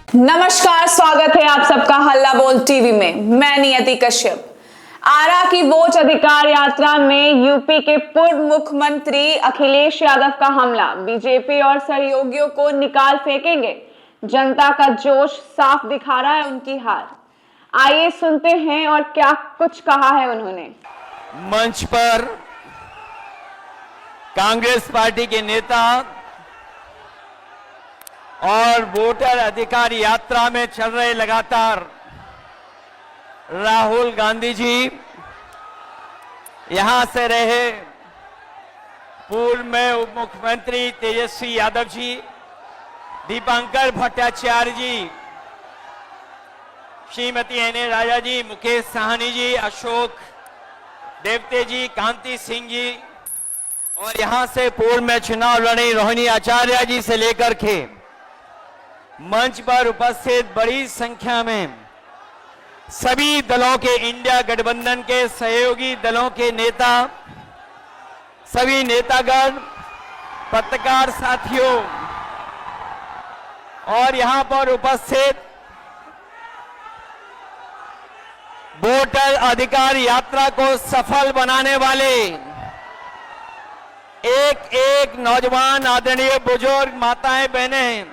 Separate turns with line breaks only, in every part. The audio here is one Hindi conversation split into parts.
नमस्कार, स्वागत है आप सबका हल्ला बोल टीवी में। मैं नियति कश्यप। आरा की वोट अधिकार यात्रा में यूपी के पूर्व मुख्यमंत्री अखिलेश यादव का हमला, बीजेपी और सहयोगियों को निकाल फेंकेंगे। जनता का जोश साफ दिखा रहा है उनकी हार। आइए सुनते हैं और क्या कुछ कहा है उन्होंने।
मंच पर कांग्रेस पार्टी के नेता और वोटर अधिकार यात्रा में चल रहे लगातार राहुल गांधी जी, यहां से रहे पूर्व में उप मुख्यमंत्री तेजस्वी यादव जी, दीपांकर भट्टाचार्य जी, श्रीमती एन राजा जी, मुकेश साहनी जी, अशोक देवते जी, कांति सिंह जी और यहां से पूर्व में चुनाव लड़ी रोहिणी आचार्य जी से लेकर के मंच पर उपस्थित बड़ी संख्या में सभी दलों के, इंडिया गठबंधन के सहयोगी दलों के नेता, सभी नेतागण, पत्रकार साथियों और यहां पर उपस्थित वोटर अधिकार यात्रा को सफल बनाने वाले एक एक नौजवान, आदरणीय बुजुर्ग, माताएं, बहनें,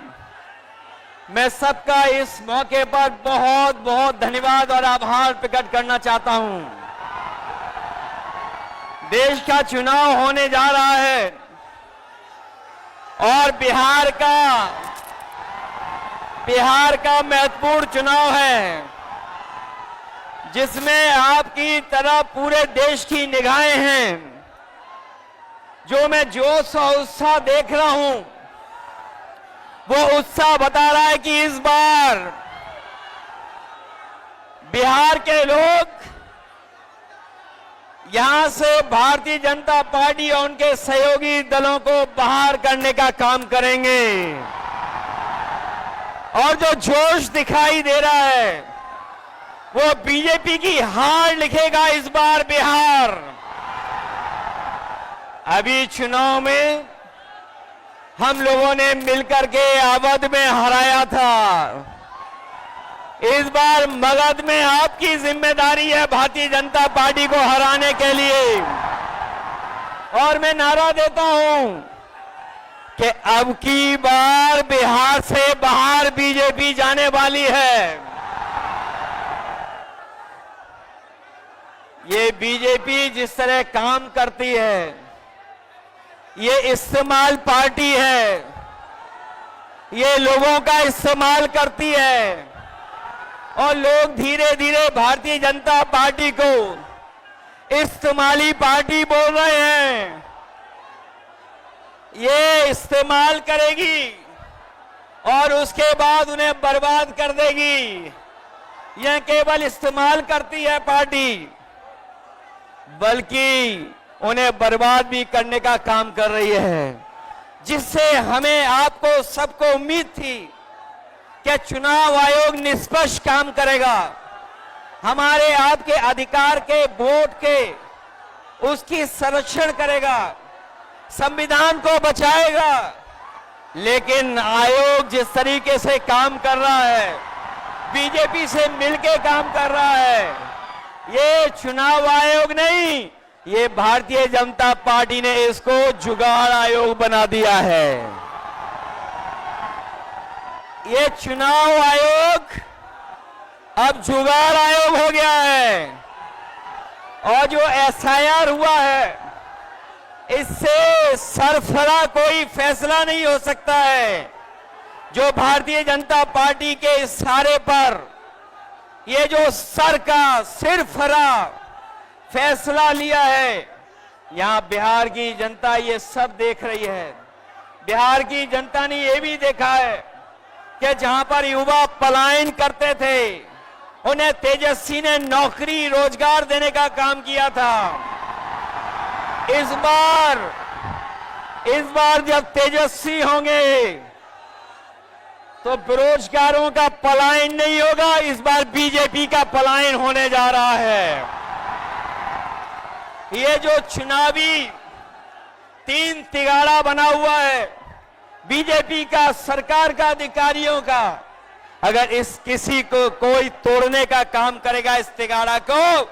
मैं सबका इस मौके पर बहुत बहुत धन्यवाद और आभार प्रकट करना चाहता हूं। देश का चुनाव होने जा रहा है और बिहार का महत्वपूर्ण चुनाव है, जिसमें आपकी तरह पूरे देश की निगाहें हैं। जो मैं जोश और उत्साह देख रहा हूं, वो उत्साह बता रहा है कि इस बार बिहार के लोग यहां से भारतीय जनता पार्टी और उनके सहयोगी दलों को बाहर करने का काम करेंगे। और जो जोश दिखाई दे रहा है वो बीजेपी की हार लिखेगा इस बार बिहार। अभी चुनाव में हम लोगों ने मिलकर के अवध में हराया था। इस बार मगध में आपकी जिम्मेदारी है भारतीय जनता पार्टी को हराने के लिए। और मैं नारा देता हूं कि अब की बार बिहार से बाहर बीजेपी जाने वाली है। ये बीजेपी जिस तरह काम करती है, ये इस्तेमाल पार्टी है, ये लोगों का इस्तेमाल करती है और लोग धीरे धीरे भारतीय जनता पार्टी को इस्तेमाली पार्टी बोल रहे हैं। ये इस्तेमाल करेगी और उसके बाद उन्हें बर्बाद कर देगी। यह केवल इस्तेमाल करती है पार्टी, बल्कि उन्हें बर्बाद भी करने का काम कर रही है। जिससे हमें, आपको, सबको उम्मीद थी कि चुनाव आयोग निष्पक्ष काम करेगा, हमारे आपके अधिकार के, वोट के, उसकी संरक्षण करेगा, संविधान को बचाएगा। लेकिन आयोग जिस तरीके से काम कर रहा है, बीजेपी से मिलकर काम कर रहा है, ये चुनाव आयोग नहीं, ये भारतीय जनता पार्टी ने इसको जुगाड़ आयोग बना दिया है। ये चुनाव आयोग अब जुगाड़ आयोग हो गया है। और जो एसआईआर हुआ है, इससे सरफरा कोई फैसला नहीं हो सकता है। जो भारतीय जनता पार्टी के इशारे पर ये जो सर का सिरफरा फैसला लिया है, यहां बिहार की जनता ये सब देख रही है। बिहार की जनता ने ये भी देखा है कि जहां पर युवा पलायन करते थे, उन्हें तेजस्वी ने नौकरी, रोजगार देने का काम किया था। इस बार जब तेजस्वी होंगे तो बेरोजगारों का पलायन नहीं होगा, इस बार बीजेपी का पलायन होने जा रहा है। ये जो चुनावी तीन तिगाड़ा बना हुआ है बीजेपी का, सरकार का, अधिकारियों का, अगर इस किसी को कोई तोड़ने का काम करेगा इस तिगाड़ा को,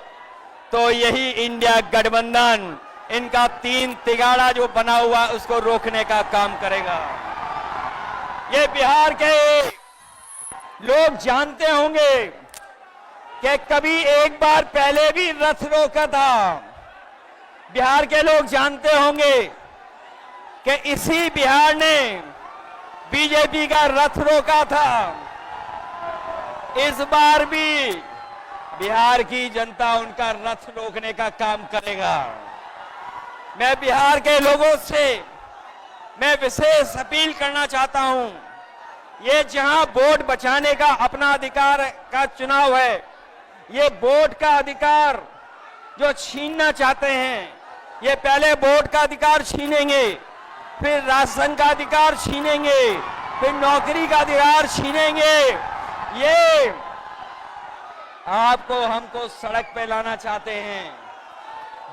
तो यही इंडिया गठबंधन इनका 3 तिगाड़ा जो बना हुआ उसको रोकने का काम करेगा। ये बिहार के लोग जानते होंगे कि कभी एक बार पहले भी रथ रोका था। बिहार के लोग जानते होंगे कि इसी बिहार ने बीजेपी का रथ रोका था। इस बार भी बिहार की जनता उनका रथ रोकने का काम करेगा। मैं बिहार के लोगों से मैं विशेष अपील करना चाहता हूं, ये जहां वोट बचाने का अपना अधिकार का चुनाव है, ये वोट का अधिकार जो छीनना चाहते हैं, ये पहले वोट का अधिकार छीनेंगे, फिर राशन का अधिकार छीनेंगे, फिर नौकरी का अधिकार छीनेंगे। ये आपको हमको सड़क पे लाना चाहते हैं।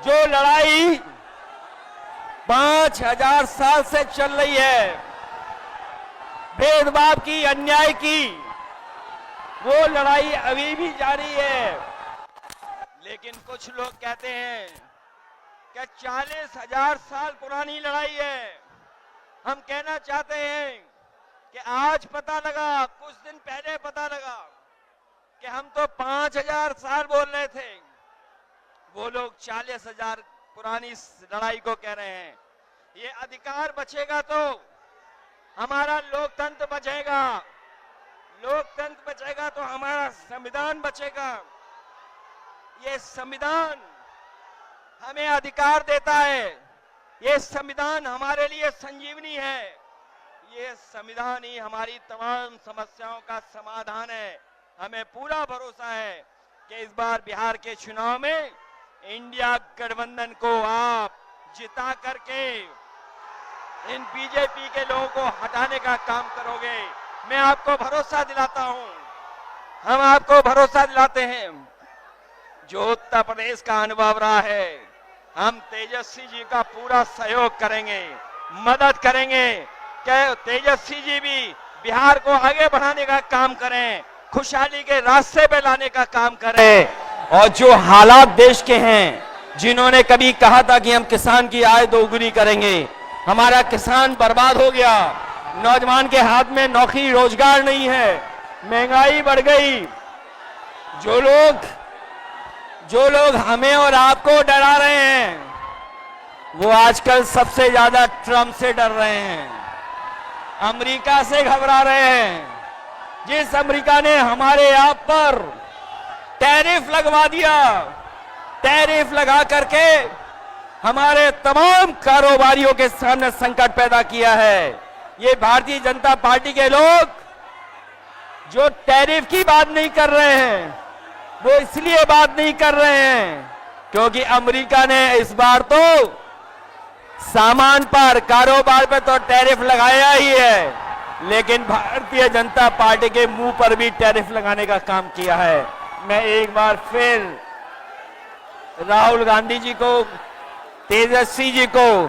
जो लड़ाई 5000 साल से चल रही है, भेदभाव की, अन्याय की, वो लड़ाई अभी भी जारी है। लेकिन कुछ लोग कहते हैं कि 40,000 साल पुरानी लड़ाई है। हम कहना चाहते हैं कि आज पता लगा, कुछ दिन पहले पता लगा कि हम तो 5000 साल बोल रहे थे, वो लोग 40,000 पुरानी लड़ाई को कह रहे हैं। ये अधिकार बचेगा तो हमारा लोकतंत्र बचेगा, लोकतंत्र बचेगा तो हमारा संविधान बचेगा। ये संविधान हमें अधिकार देता है, ये संविधान हमारे लिए संजीवनी है, ये संविधान ही हमारी तमाम समस्याओं का समाधान है। हमें पूरा भरोसा है कि इस बार बिहार के चुनाव में इंडिया गठबंधन को आप जिता करके इन बीजेपी के लोगों को हटाने का काम करोगे। मैं आपको भरोसा दिलाता हूं, हम आपको भरोसा दिलाते हैं। जो उत्तर प्रदेश का अनुभव रहा है, हम तेजस्वी जी का पूरा सहयोग करेंगे, मदद करेंगे कि तेजस्वी जी भी बिहार को आगे बढ़ाने का काम करें, खुशहाली के रास्ते पे लाने का काम करें। और जो हालात देश के हैं, जिन्होंने कभी कहा था कि हम किसान की आय दोगुनी करेंगे, हमारा किसान बर्बाद हो गया, नौजवान के हाथ में नौकरी रोजगार नहीं है, महंगाई बढ़ गई। जो लोग हमें और आपको डरा रहे हैं, वो आजकल सबसे ज्यादा ट्रंप से डर रहे हैं, अमेरिका से घबरा रहे हैं। जिस अमेरिका ने हमारे आप पर टैरिफ लगवा दिया, टैरिफ लगा करके हमारे तमाम कारोबारियों के सामने संकट पैदा किया है। ये भारतीय जनता पार्टी के लोग जो टैरिफ की बात नहीं कर रहे हैं, वो इसलिए बात नहीं कर रहे हैं क्योंकि अमेरिका ने इस बार तो सामान पर, कारोबार पर तो टैरिफ लगाया ही है, लेकिन भारतीय जनता पार्टी के मुंह पर भी टैरिफ लगाने का काम किया है। मैं एक बार फिर राहुल गांधी जी को, तेजस्वी जी को,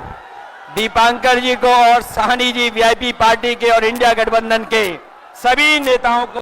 दीपांकर जी को और साहनी जी वीआईपी पार्टी के और इंडिया गठबंधन के सभी नेताओं को